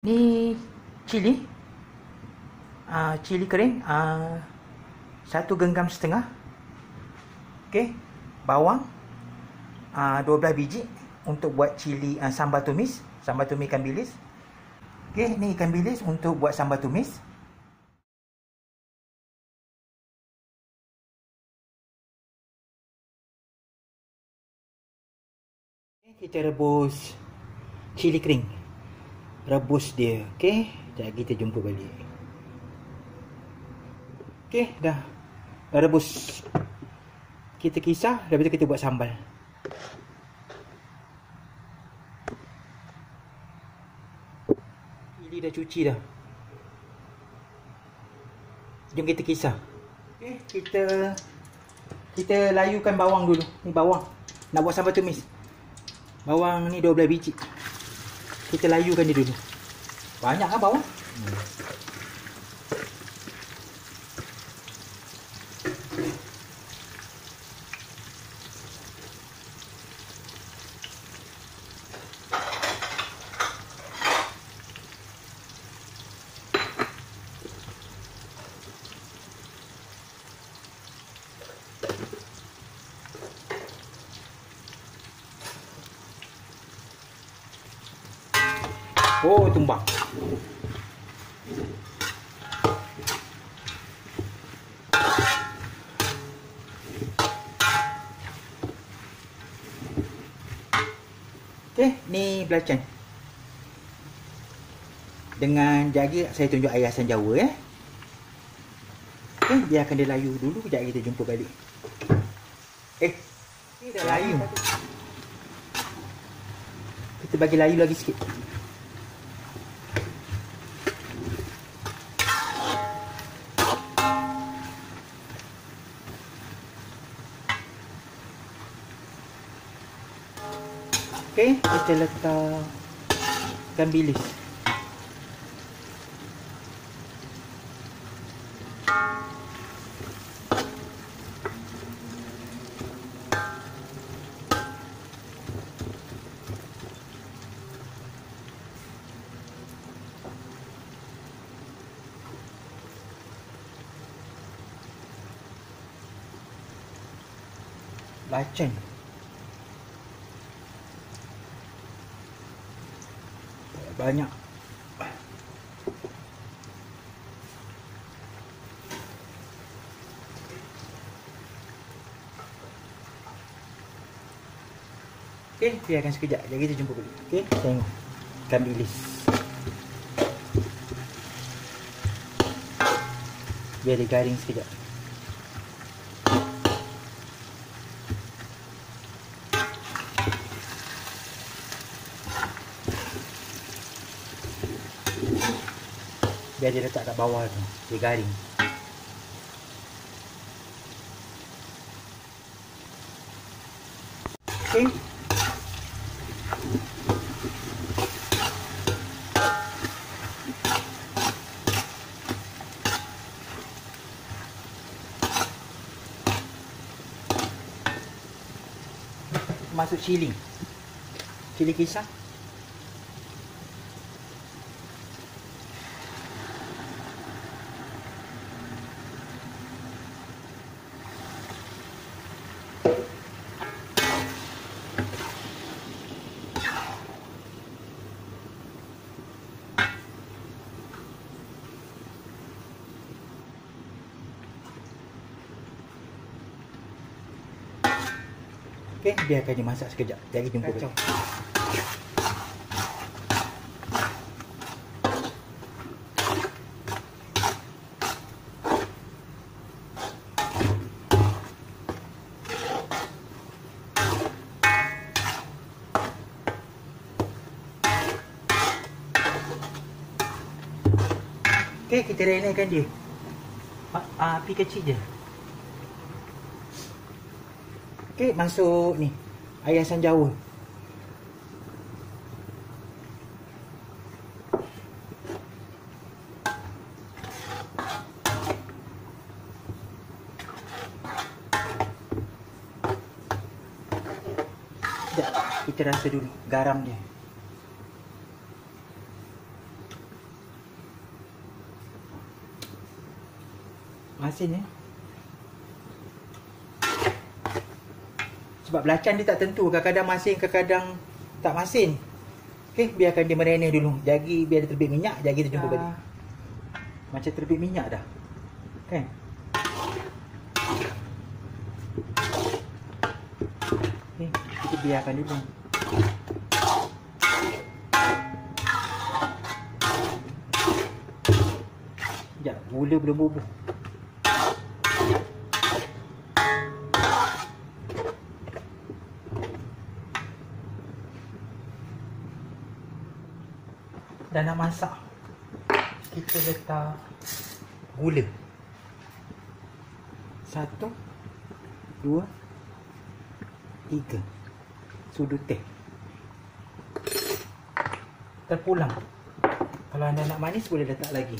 Ni cili, cili kering, 1 genggam setengah. Okey, bawang, 12 biji untuk buat cili, sambal tumis ikan bilis. Okey, ni ikan bilis untuk buat sambal tumis. Kita rebus cili kering. Rebus dia, okey. Sekejap kita jumpa balik. Okey, dah rebus. Kita kisar, lepas tu kita buat sambal. Cili dah cuci dah. Jom kita kisar. Okey, kita layukan bawang dulu. Ni bawang. Nak buat sambal tumis. Bawang ni 12 biji. Kita layukan dia dulu. Banyak kan bawang? Oh, tumbang. Okey, ni belacan. Dengan jaga saya tunjuk air asam jawa Okey, biarkan dia layu dulu, kejap kita jumpa balik. Ni dah layu. Kita bagi layu lagi sikit. Okey, kita letak ikan bilis. Belacan. Banyak. Okey, biarkan sekejap. Jadi kita jumpa balik. Okey, tengok ikan bilis. Biar dia garing sekejap. Biar dia letak kat bawah tu, dia garing. Okey. Masuk cili. Cili kisar. Okey, biarkan dia masak sekejap. Jadi jumpa balik. Okey, kita renakan dia. Api kecil je. Okey, masuk ni air asam jawa. Sekejap, kita rasa dulu garam dia. masin ni. Sebab belacan dia tak tentu, kadang-kadang masin, kadang-kadang tak masin. Okey, biarkan dia merenih dulu. Jagi biar dia terbit minyak, jagi kita jumpa balik. Macam terbit minyak dah. Kan? Okey, kita biarkan dulu. Sekejap, gula belum bubuh. Dah nak masak, kita letak gula. 1, 2, 3 sudut teh. Terpulang. Kalau anda nak manis boleh letak lagi.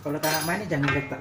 Kalau tak nak manis jangan letak.